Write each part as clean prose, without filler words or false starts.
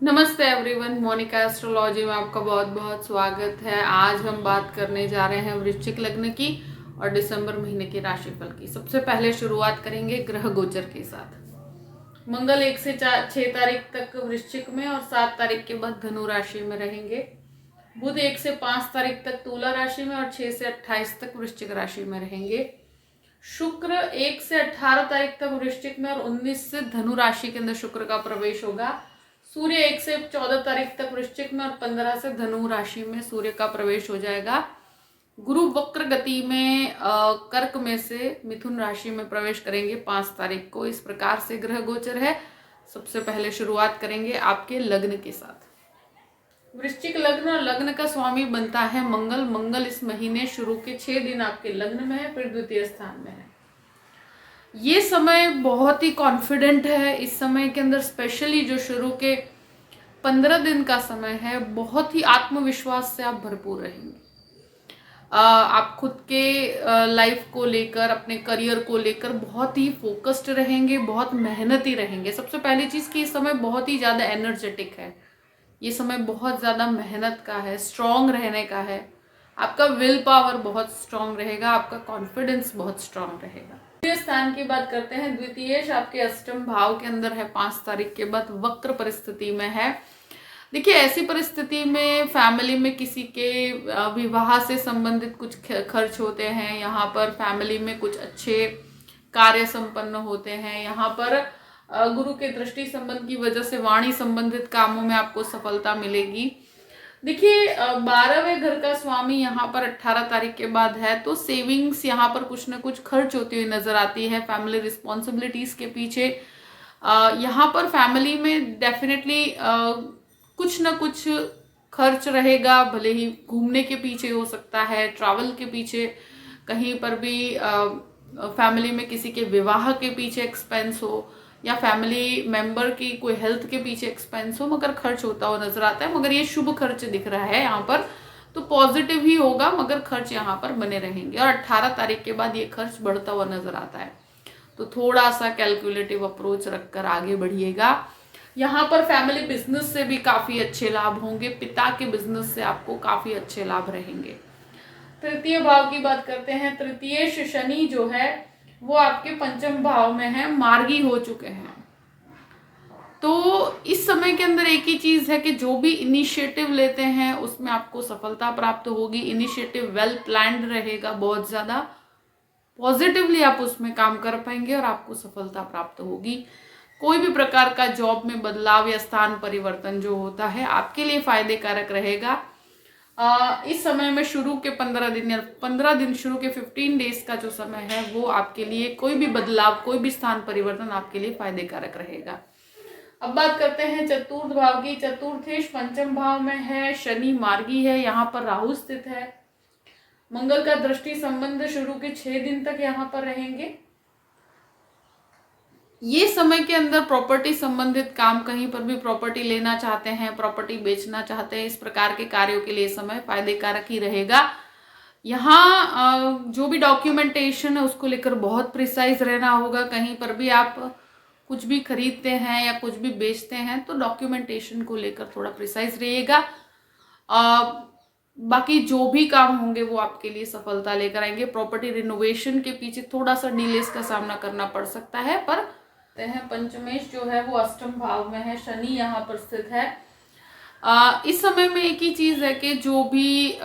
नमस्ते everyone, Monika astrology में आपका बहुत बहुत स्वागत है। आज हम बात करने जा रहे हैं वृश्चिक लग्न की और दिसंबर महीने के राशिफल की। सबसे पहले शुरुआत करेंगे ग्रह गोचर के साथ। मंगल 1 से 6 तारीख तक वृश्चिक में और 7 तारीख के बाद धनु राशि में रहेंगे। बुध 1 से 5 तारीख तक तुला राशि में और 6 से 28 तक वृश्चिक राशि में रहेंगे। शुक्र 1 से 18 तारीख तक वृश्चिक में और 19 से धनु राशि के अंदर शुक्र का प्रवेश होगा। सूर्य 1 से 14 तारीख तक वृश्चिक में और 15 से धनु राशि में सूर्य का प्रवेश हो जाएगा। गुरु वक्र गति में कर्क में से मिथुन राशि में प्रवेश करेंगे 5 तारीख को। इस प्रकार से ग्रह गोचर है। सबसे पहले शुरुआत करेंगे आपके लग्न के साथ। वृश्चिक लग्न और लग्न का स्वामी बनता है मंगल। मंगल इस महीने शुरू के 6 दिन आपके लग्न में है, फिर द्वितीय स्थान में है। ये समय बहुत ही कॉन्फिडेंट है। इस समय के अंदर स्पेशली जो शुरू के 15 दिन का समय है, बहुत ही आत्मविश्वास से आप भरपूर रहेंगे। आप खुद के लाइफ को लेकर, अपने करियर को लेकर बहुत ही फोकस्ड रहेंगे, बहुत मेहनती रहेंगे। सबसे पहली चीज कि इस समय बहुत ही ज्यादा एनर्जेटिक है। ये समय बहुत ज्यादा मेहनत का है, स्ट्रांग रहने का है। आपका विल पावर बहुत स्ट्रांग रहेगा, आपका कॉन्फिडेंस बहुत स्ट्रांग रहेगा। द्वितीय स्थान की बात करते हैं। द्वितीयेश आपके अष्टम भाव के अंदर है, 5 तारीख के बाद वक्र परिस्थिति में है। देखिए, ऐसी परिस्थिति में फैमिली में किसी के विवाह से संबंधित कुछ खर्च होते हैं। यहाँ पर फैमिली में कुछ अच्छे कार्य संपन्न होते हैं। यहाँ पर गुरु के दृष्टि संबंध की वजह से वाणी संबंधित कामों में आपको सफलता मिलेगी। देखिए, 12वें घर का स्वामी यहाँ पर 18 तारीख के बाद है, तो सेविंग्स यहाँ पर कुछ ना कुछ खर्च होती हुई नजर आती है फैमिली रिस्पॉन्सिबिलिटीज के पीछे। यहाँ पर फैमिली में डेफिनेटली कुछ ना कुछ खर्च रहेगा, भले ही घूमने के पीछे हो सकता है, ट्रैवल के पीछे, कहीं पर भी फैमिली में किसी के विवाह के पीछे एक्सपेंस हो या फैमिली मेंबर की कोई हेल्थ के पीछे एक्सपेंस हो, मगर खर्च होता हुआ नजर आता है। मगर ये शुभ खर्च दिख रहा है यहाँ पर, तो पॉजिटिव ही होगा, मगर खर्च यहाँ पर बने रहेंगे। और 18 तारीख के बाद ये खर्च बढ़ता हुआ नजर आता है, तो थोड़ा सा कैलकुलेटिव अप्रोच रखकर आगे बढ़िएगा। यहाँ पर फैमिली बिजनेस से भी काफी अच्छे लाभ होंगे। पिता के बिजनेस से आपको काफी अच्छे लाभ रहेंगे। तृतीय भाव की बात करते हैं। तृतीय शनि जो है वो आपके पंचम भाव में है, मार्गी हो चुके हैं। तो इस समय के अंदर एक ही चीज है कि जो भी इनिशिएटिव लेते हैं उसमें आपको सफलता प्राप्त होगी। इनिशिएटिव वेल प्लान्ड रहेगा, बहुत ज्यादा पॉजिटिवली आप उसमें काम कर पाएंगे और आपको सफलता प्राप्त होगी। कोई भी प्रकार का जॉब में बदलाव या स्थान परिवर्तन जो होता है आपके लिए फायदेकारक रहेगा। इस समय में शुरू के 15 दिन या 15 दिन, शुरू के 15 डेज का जो समय है वो आपके लिए कोई भी बदलाव, कोई भी स्थान परिवर्तन आपके लिए फायदेकारक रहेगा। अब बात करते हैं चतुर्थ भाव की। चतुर्थेश पंचम भाव में है, शनि मार्गी है, यहाँ पर राहु स्थित है। मंगल का दृष्टि संबंध शुरू के 6 दिन तक यहाँ पर रहेंगे। ये समय के अंदर प्रॉपर्टी संबंधित काम, कहीं पर भी प्रॉपर्टी लेना चाहते हैं, प्रॉपर्टी बेचना चाहते हैं, इस प्रकार के कार्यों के लिए समय फायदेकारक ही रहेगा। यहाँ जो भी डॉक्यूमेंटेशन है उसको लेकर बहुत प्रिसाइज रहना होगा। कहीं पर भी आप कुछ भी खरीदते हैं या कुछ भी बेचते हैं तो डॉक्यूमेंटेशन को लेकर थोड़ा प्रिसाइज रहिएगा। बाकी जो भी काम होंगे वो आपके लिए सफलता लेकर आएंगे। प्रॉपर्टी रिनोवेशन के पीछे थोड़ा सा डिलेस का सामना करना पड़ सकता है, पर पंचमेश जो है वो अष्टम भाव में है, शनि यहाँ पर स्थित है। इस समय में एक ही चीज है कि जो भी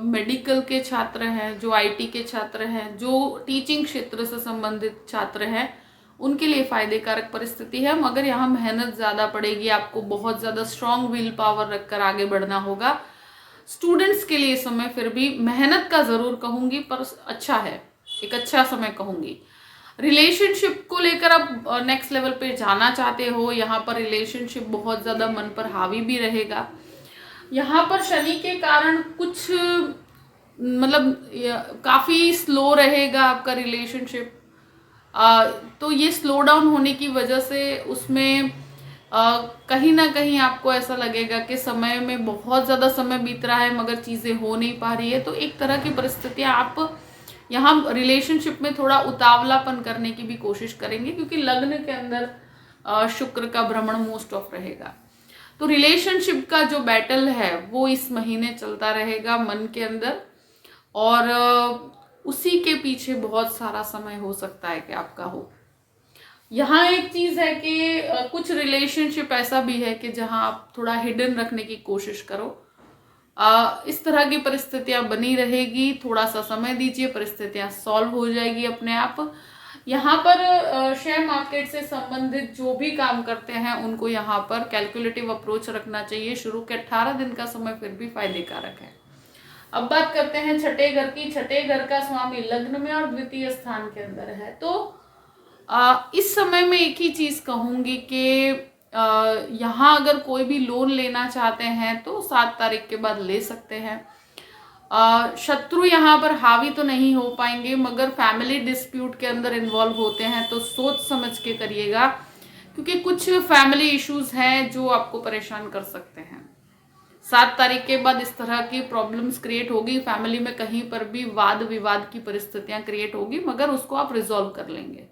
मेडिकल के छात्र हैं, जो आईटी के छात्र हैं, जो टीचिंग क्षेत्र से संबंधित छात्र हैं, उनके लिए फायदेकारक परिस्थिति है। मगर यहाँ मेहनत ज्यादा पड़ेगी, आपको बहुत ज्यादा स्ट्रांग विल पावर रखकर आगे बढ़ना होगा। स्टूडेंट्स के लिए समय फिर भी मेहनत का जरूर कहूंगी, पर अच्छा है, एक अच्छा समय कहूंगी। रिलेशनशिप को लेकर आप नेक्स्ट लेवल पे जाना चाहते हो, यहाँ पर रिलेशनशिप बहुत ज्यादा मन पर हावी भी रहेगा। यहाँ पर शनि के कारण कुछ मतलब काफी स्लो रहेगा आपका रिलेशनशिप। तो ये स्लो डाउन होने की वजह से उसमें कहीं ना कहीं आपको ऐसा लगेगा कि समय में बहुत ज्यादा समय बीत रहा है मगर चीजें हो नहीं पा रही है। तो एक तरह की परिस्थितियां आप यहाँ रिलेशनशिप में थोड़ा उतावलापन करने की भी कोशिश करेंगे, क्योंकि लग्न के अंदर शुक्र का भ्रमण मोस्ट ऑफ रहेगा। तो रिलेशनशिप का जो बैटल है वो इस महीने चलता रहेगा मन के अंदर, और उसी के पीछे बहुत सारा समय हो सकता है कि आपका हो। यहाँ एक चीज है कि कुछ रिलेशनशिप ऐसा भी है कि जहां आप थोड़ा हिडन रखने की कोशिश करो। इस तरह की परिस्थितियां बनी रहेगी, थोड़ा सा समय दीजिए, परिस्थितियां सॉल्व हो जाएगी अपने आप। यहाँ पर शेयर मार्केट से संबंधित जो भी काम करते हैं उनको यहाँ पर कैलकुलेटिव अप्रोच रखना चाहिए। शुरू के 18 दिन का समय फिर भी फायदे कारक है। अब बात करते हैं छठे घर की। छठे घर का स्वामी लग्न में और द्वितीय स्थान के अंदर है। तो इस समय में एक ही चीज कहूंगी कि यहाँ अगर कोई भी लोन लेना चाहते हैं तो 7 तारीख के बाद ले सकते हैं। शत्रु यहाँ पर हावी तो नहीं हो पाएंगे, मगर फैमिली डिस्प्यूट के अंदर इन्वॉल्व होते हैं तो सोच समझ के करिएगा, क्योंकि कुछ फैमिली इश्यूज हैं जो आपको परेशान कर सकते हैं। 7 तारीख के बाद इस तरह की प्रॉब्लम्स क्रिएट होगी, फैमिली में कहीं पर भी वाद विवाद की परिस्थितियां क्रिएट होगी, मगर उसको आप रिजॉल्व कर लेंगे,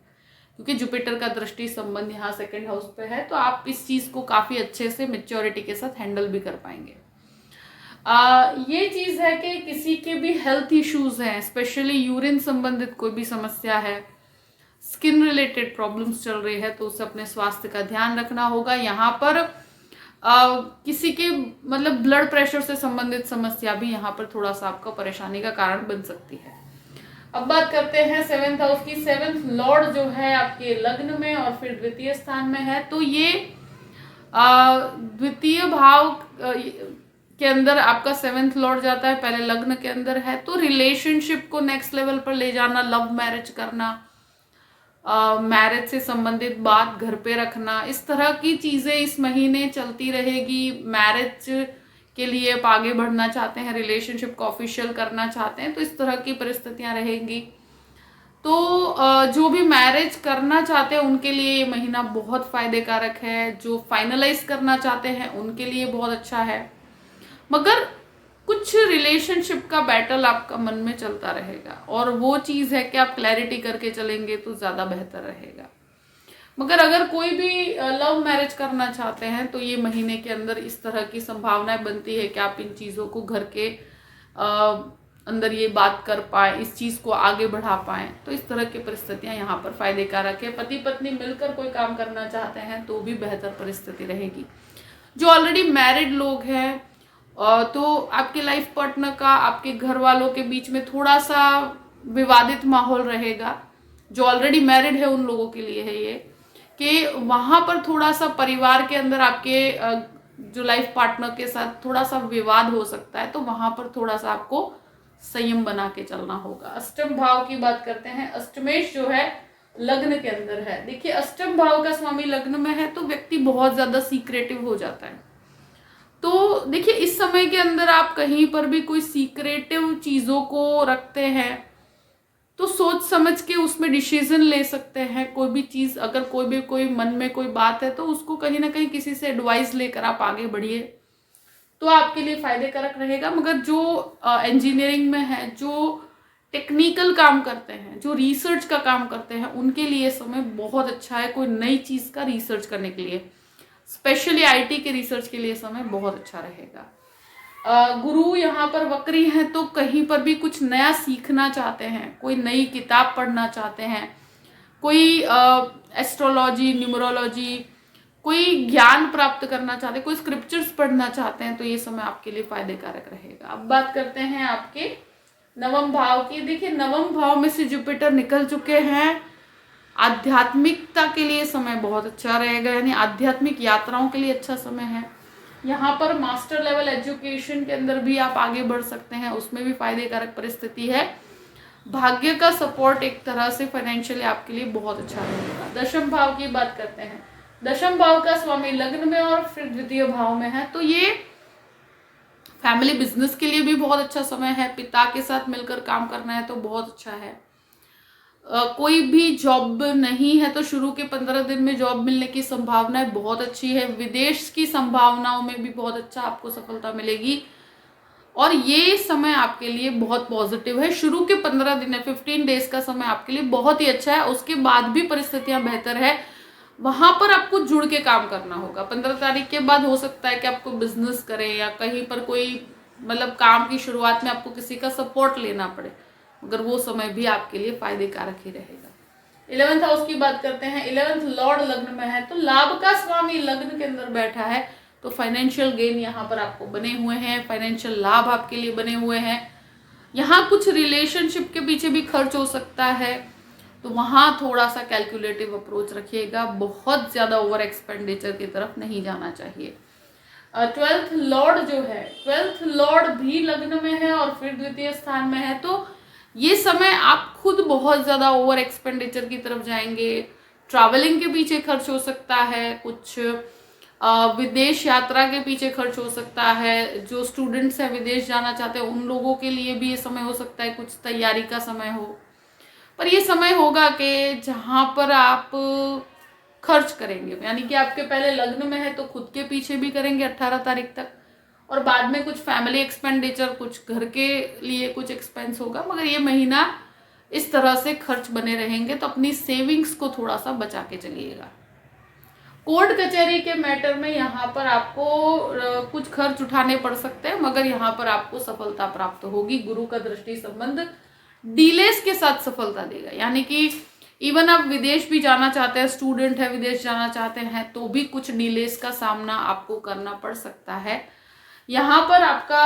क्योंकि जुपिटर का दृष्टि संबंध यहाँ 2nd हाउस पे है। तो आप इस चीज को काफी अच्छे से मेच्योरिटी के साथ हैंडल भी कर पाएंगे। ये चीज है कि किसी के भी हेल्थ इश्यूज हैं, स्पेशली यूरिन संबंधित कोई भी समस्या है, स्किन रिलेटेड प्रॉब्लम्स चल रही है, तो उससे अपने स्वास्थ्य का ध्यान रखना होगा। यहाँ पर किसी के मतलब ब्लड प्रेशर से संबंधित समस्या भी यहाँ पर थोड़ा सा आपका परेशानी का कारण बन सकती है। अब बात करते हैं 7th हाउस की। 7th लॉर्ड जो है आपके लग्न में और फिर द्वितीय स्थान में है, तो ये द्वितीय भाव के अंदर आपका 7th लॉर्ड जाता है, पहले लग्न के अंदर है। तो रिलेशनशिप को नेक्स्ट लेवल पर ले जाना, लव मैरिज करना, मैरिज से संबंधित बात घर पे रखना, इस तरह की चीजें इस महीने चलती रहेगी। मैरिज के लिए आप आगे बढ़ना चाहते हैं, रिलेशनशिप को ऑफिशियल करना चाहते हैं, तो इस तरह की परिस्थितियां रहेंगी। तो जो भी मैरिज करना चाहते हैं उनके लिए ये महीना बहुत फायदे कारक है। जो फाइनलाइज करना चाहते हैं उनके लिए बहुत अच्छा है, मगर कुछ रिलेशनशिप का बैटल आपका मन में चलता रहेगा, और वो चीज है कि आप क्लैरिटी करके चलेंगे तो ज्यादा बेहतर रहेगा। मगर अगर कोई भी लव मैरिज करना चाहते हैं तो ये महीने के अंदर इस तरह की संभावनाएं बनती है कि आप इन चीजों को घर के अंदर ये बात कर पाए, इस चीज को आगे बढ़ा पाए। तो इस तरह की परिस्थितियां यहाँ पर फायदे कारक है। पति पत्नी मिलकर कोई काम करना चाहते हैं तो भी बेहतर परिस्थिति रहेगी। जो ऑलरेडी मैरिड लोग हैं तो आपके लाइफ पार्टनर का आपके घर वालों के बीच में थोड़ा सा विवादित माहौल रहेगा। जो ऑलरेडी मैरिड है उन लोगों के लिए है ये कि वहां पर थोड़ा सा परिवार के अंदर आपके जो लाइफ पार्टनर के साथ थोड़ा सा विवाद हो सकता है, तो वहां पर थोड़ा सा आपको संयम बना के चलना होगा। अष्टम भाव की बात करते हैं। अष्टमेश जो है लग्न के अंदर है। देखिए, अष्टम भाव का स्वामी लग्न में है तो व्यक्ति बहुत ज्यादा सीक्रेटिव हो जाता है। तो देखिए, इस समय के अंदर आप कहीं पर भी कोई सीक्रेटिव चीजों को रखते हैं तो सोच समझ के उसमें डिसीजन ले सकते हैं। कोई भी चीज, अगर कोई मन में कोई बात है तो उसको कहीं ना कहीं किसी से एडवाइस लेकर आप आगे बढ़िए तो आपके लिए फायदे कारक रहेगा। मगर जो इंजीनियरिंग में है, जो टेक्निकल काम करते हैं, जो रिसर्च का काम करते हैं, उनके लिए समय बहुत अच्छा है। कोई नई चीज का रिसर्च करने के लिए, स्पेशली आईटी के रिसर्च के लिए समय बहुत अच्छा रहेगा। गुरु यहाँ पर वक्री हैं तो कहीं पर भी कुछ नया सीखना चाहते हैं, कोई नई किताब पढ़ना चाहते हैं, कोई एस्ट्रोलॉजी, न्यूमरोलॉजी, कोई ज्ञान प्राप्त करना चाहते हैं, कोई स्क्रिप्चर्स पढ़ना चाहते हैं, तो ये समय आपके लिए फायदे कारक रहेगा। अब बात करते हैं आपके 9वें भाव की। देखिए, 9वें भाव में से जुपिटर निकल चुके हैं। आध्यात्मिकता के लिए समय बहुत अच्छा रहेगा, यानी आध्यात्मिक यात्राओं के लिए अच्छा समय है। यहाँ पर मास्टर लेवल एजुकेशन के अंदर भी आप आगे बढ़ सकते हैं, उसमें भी फायदे कारक परिस्थिति है। भाग्य का सपोर्ट एक तरह से फाइनेंशियली आपके लिए बहुत अच्छा रहेगा। 10वें भाव की बात करते हैं। 10वें भाव का स्वामी लग्न में और फिर द्वितीय भाव में है, तो ये फैमिली बिजनेस के लिए भी बहुत अच्छा समय है। पिता के साथ मिलकर काम करना है तो बहुत अच्छा है। कोई भी जॉब नहीं है तो शुरू के 15 दिन में जॉब मिलने की संभावनाएं बहुत अच्छी है। विदेश की संभावनाओं में भी बहुत अच्छा आपको सफलता मिलेगी, और ये समय आपके लिए बहुत पॉजिटिव है। शुरू के 15 दिन है, 15 डेज का समय आपके लिए बहुत ही अच्छा है। उसके बाद भी परिस्थितियां बेहतर है, वहां पर आपको जुड़ के काम करना होगा। 15 तारीख के बाद हो सकता है कि आपको बिजनेस करें या कहीं पर कोई मतलब काम की शुरुआत में आपको किसी का सपोर्ट लेना पड़े, मगर वो समय भी आपके लिए फायदे कारक ही रहेगा। 11th हाउस की बात करते हैं। 11th लॉर्ड लग्न में है, तो लाभ का स्वामी लग्न के अंदर बैठा है, तो फाइनेंशियल गेन यहाँ पर आपको बने हुए हैं, फाइनेंशियल लाभ आपके लिए बने हुए हैं। यहाँ कुछ रिलेशनशिप के पीछे भी खर्च हो सकता है, तो वहाँ थोड़ा सा कैलकुलेटिव अप्रोच रखिएगा, बहुत ज़्यादा ओवर एक्सपेंडिचर की तरफ नहीं जाना चाहिए। 12th लॉर्ड जो है, 12th लॉर्ड भी लग्न में है और फिर द्वितीय स्थान में है, तो ये समय आप खुद बहुत ज़्यादा ओवर एक्सपेंडिचर की तरफ जाएंगे। ट्रैवलिंग के पीछे खर्च हो सकता है, कुछ विदेश यात्रा के पीछे खर्च हो सकता है। जो स्टूडेंट्स हैं विदेश जाना चाहते हैं उन लोगों के लिए भी ये समय हो सकता है, कुछ तैयारी का समय हो। पर ये समय होगा कि जहाँ पर आप खर्च करेंगे, यानी कि आपके पहले लग्न में है तो खुद के पीछे भी करेंगे 18 तारीख तक, और बाद में कुछ फैमिली एक्सपेंडिचर, कुछ घर के लिए कुछ एक्सपेंस होगा। मगर ये महीना इस तरह से खर्च बने रहेंगे, तो अपनी सेविंग्स को थोड़ा सा बचा के चलिएगा। कोर्ट कचहरी के मैटर में यहाँ पर आपको कुछ खर्च उठाने पड़ सकते हैं, मगर यहाँ पर आपको सफलता प्राप्त होगी। गुरु का दृष्टि संबंध डिलेस के साथ सफलता देगा, यानी कि इवन आप विदेश भी जाना चाहते हैं, स्टूडेंट है विदेश जाना चाहते हैं, तो भी कुछ डिलेस का सामना आपको करना पड़ सकता है। यहाँ पर आपका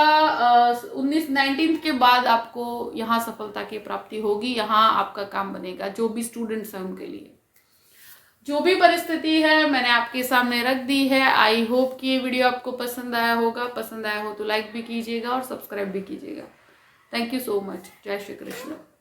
19 के बाद आपको यहाँ सफलता की प्राप्ति होगी, यहाँ आपका काम बनेगा। जो भी स्टूडेंट्स हैं उनके लिए जो भी परिस्थिति है मैंने आपके सामने रख दी है। आई होप कि ये वीडियो आपको पसंद आया होगा। पसंद आया हो तो लाइक भी कीजिएगा और सब्सक्राइब भी कीजिएगा। Thank you so much. जय श्री कृष्ण।